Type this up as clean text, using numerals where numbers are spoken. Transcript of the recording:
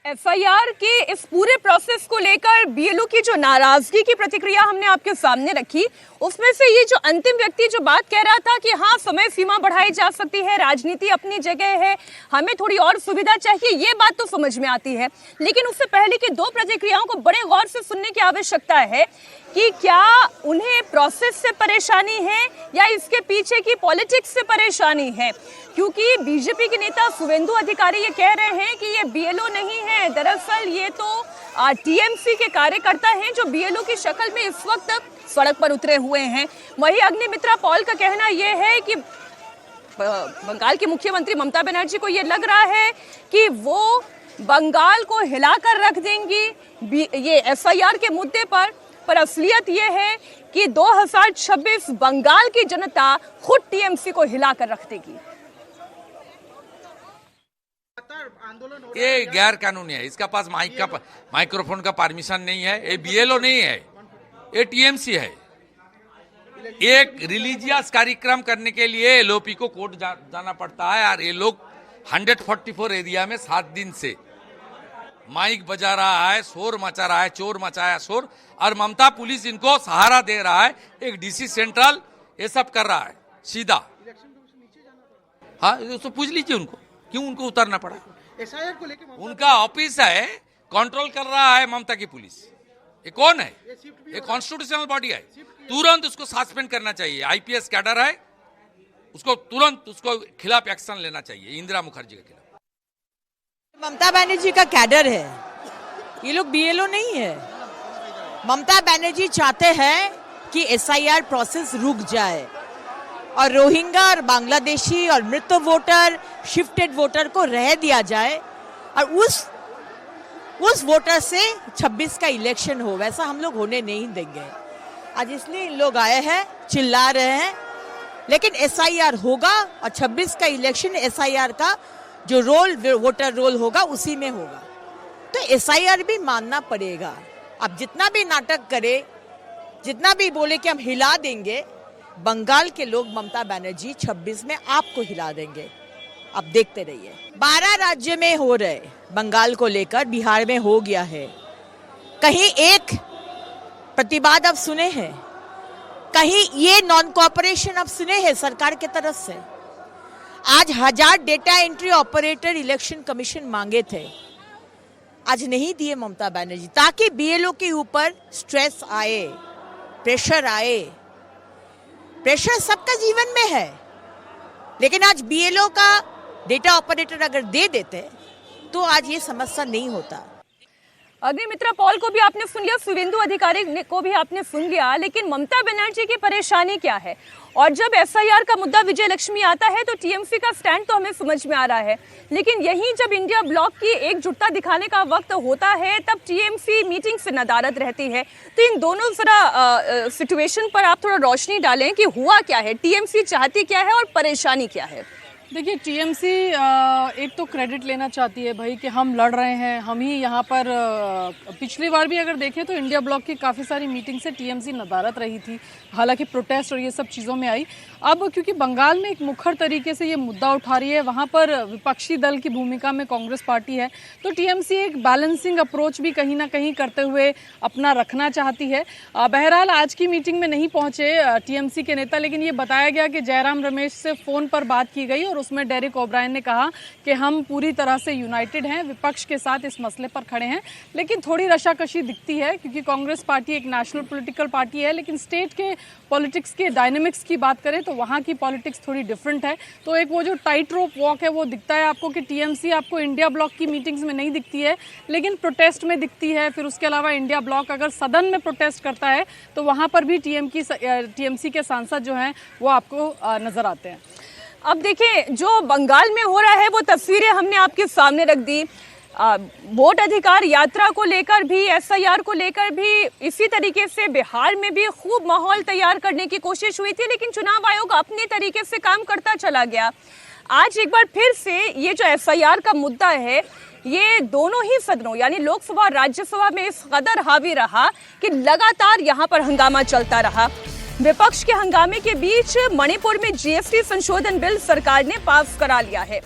FIR के इस पूरे प्रोसेस को लेकर बीएलओ की जो नाराजगी की प्रतिक्रिया हमने आपके सामने रखी, उसमें से ये जो अंतिम व्यक्ति जो बात कह रहा था कि हाँ, समय सीमा बढ़ाई जा सकती है, राजनीति अपनी जगह है, हमें थोड़ी और सुविधा चाहिए, ये बात तो समझ में आती है। लेकिन उससे पहले की दो प्रतिक्रियाओं को बड़े गौर से सुनने की आवश्यकता है कि क्या उन्हें प्रोसेस से परेशानी है या इसके पीछे की पॉलिटिक्स से परेशानी है। क्योंकि बीजेपी के नेता शुवेंदु अधिकारी ये कह रहे हैं कि ये बीएलओ नहीं है, दरअसल ये तो टीएमसी के कार्यकर्ता हैं जो बीएलओ की शक्ल में इस वक्त सड़क पर उतरे हुए हैं। वहीं अग्निमित्रा पॉल का कहना यह है कि बंगाल की मुख्यमंत्री ममता बनर्जी को ये लग रहा है कि वो बंगाल को हिलाकर रख देंगी ये एफआईआर के मुद्दे पर असलियत ये है कि 2026 बंगाल की जनता खुद टीएमसी को हिलाकर रख देगी। ये गैर कानूनी है, इसका पास माइक्रोफोन का परमिशन नहीं है, ये बीएलओ नहीं है, ये टीएमसी है। एक रिलीजियस कार्यक्रम करने के लिए एलओपी को कोर्ट जाना पड़ता है और ये लोग 144 एरिया में 7 दिन से माइक बजा रहा है, शोर मचा रहा है, चोर मचाया शोर, और ममता पुलिस इनको सहारा दे रहा है। एक डीसी सेंट्रल ये सब कर रहा है सीधा। हाँ, तो पूछ लीजिए उनको क्यों उनको उतरना पड़ा। एसआईआर को लेकर उनका ऑफिस है, कंट्रोल कर रहा है ममता की पुलिस। ये कौन है? ये कॉन्स्टिट्यूशनल बॉडी है, तुरंत उसको सस्पेंड करना चाहिए। आईपीएस कैडर है, उसको तुरंत उसको खिलाफ एक्शन लेना चाहिए, इंदिरा मुखर्जी के खिलाफ। ममता बनर्जी का कैडर है, ये लोग बीएलओ नहीं है। ममता बनर्जी चाहते हैं कि एसआईआर प्रोसेस रुक जाए और रोहिंग्या और बांग्लादेशी और मृत वोटर, शिफ्टेड वोटर को रह दिया जाए और उस वोटर से 26 का इलेक्शन हो। वैसा हम लोग होने नहीं देंगे। आज इसलिए इन लोग आए हैं, चिल्ला रहे हैं, लेकिन एसआईआर होगा और 26 का इलेक्शन एसआईआर का जो रोल, वोटर रोल होगा, उसी में होगा। तो एसआईआर भी मानना पड़ेगा। अब जितना भी नाटक करे, जितना भी बोले कि हम हिला देंगे, बंगाल के लोग ममता बनर्जी 26 में आपको हिला देंगे। अब देखते रहिए। 12 राज्य में हो रहे, बंगाल को लेकर बिहार में हो गया है। कहीं एक प्रतिवाद अब सुने हैं, कहीं ये नॉन कोऑपरेशन अब सुने हैं सरकार की तरफ से। आज 1000 data entry operator election commission मांगे थे, आज नहीं दिए ममता बनर्जी, ताकि बीएलओ के ऊपर स्ट्रेस आए, प्रेशर आए। प्रेशर सबका जीवन में है, लेकिन आज बीएलओ का डेटा ऑपरेटर अगर दे देते तो आज ये समस्या नहीं होता। अग्निमित्रा पॉल को भी आपने सुन लिया, शुवेंदु अधिकारी को भी आपने सुन लिया, लेकिन ममता बनर्जी की परेशानी क्या है? और जब एफआईआर का मुद्दा विजय लक्ष्मी आता है तो टीएमसी का स्टैंड तो हमें समझ में आ रहा है, लेकिन यहीं जब इंडिया ब्लॉक की एकजुटता दिखाने का वक्त होता है तब टीएमसी मीटिंग से नदारद रहती है। तो इन दोनों जरा सिचुएशन पर आप थोड़ा रोशनी डालें कि हुआ क्या है, टीएमसी चाहती क्या है और परेशानी क्या है। देखिए, टीएमसी एक तो क्रेडिट लेना चाहती है भाई कि हम लड़ रहे हैं, हम ही यहाँ पर पिछली बार भी अगर देखें तो इंडिया ब्लॉक की काफ़ी सारी मीटिंग से टीएमसी नदारत रही थी, हालांकि प्रोटेस्ट और ये सब चीज़ों में आई। अब क्योंकि बंगाल में एक मुखर तरीके से ये मुद्दा उठा रही है, वहाँ पर विपक्षी दल की भूमिका में कांग्रेस पार्टी है, तो टीएमसी एक बैलेंसिंग अप्रोच भी कहीं ना कहीं करते हुए अपना रखना चाहती है। बहरहाल आज की मीटिंग में नहीं पहुँचे टीएमसी के नेता, लेकिन ये बताया गया कि जयराम रमेश से फ़ोन पर बात की गई और उसमें डेरेक ओब्रायन ने कहा कि हम पूरी तरह से यूनाइटेड हैं, विपक्ष के साथ इस मसले पर खड़े हैं। लेकिन थोड़ी रशाकशी दिखती है क्योंकि कांग्रेस पार्टी एक नेशनल पॉलिटिकल पार्टी है, लेकिन स्टेट के पॉलिटिक्स के डायनेमिक्स की बात करें तो वहाँ की पॉलिटिक्स थोड़ी डिफरेंट है। तो एक वो जो टाइट रोप वॉक है वो दिखता है आपको कि टीएमसी आपको इंडिया ब्लॉक की मीटिंग्स में नहीं दिखती है, लेकिन प्रोटेस्ट में दिखती है। फिर उसके अलावा इंडिया ब्लॉक अगर सदन में प्रोटेस्ट करता है तो वहाँ पर भी टीएमसी के सांसद जो हैं वो आपको नजर आते हैं। अब देखिए, जो बंगाल में हो रहा है वो तस्वीरें हमने आपके सामने रख दी। वोट अधिकार यात्रा को लेकर भी, एसआईआर को लेकर भी इसी तरीके से बिहार में भी खूब माहौल तैयार करने की कोशिश हुई थी, लेकिन चुनाव आयोग अपने तरीके से काम करता चला गया। आज एक बार फिर से ये जो एफआईआर का मुद्दा है, ये दोनों ही सदनों यानी लोकसभा और राज्यसभा में इस कदर हावी रहा कि लगातार यहाँ पर हंगामा चलता रहा। विपक्ष के हंगामे के बीच मणिपुर में जीएसटी संशोधन बिल सरकार ने पास करा लिया है।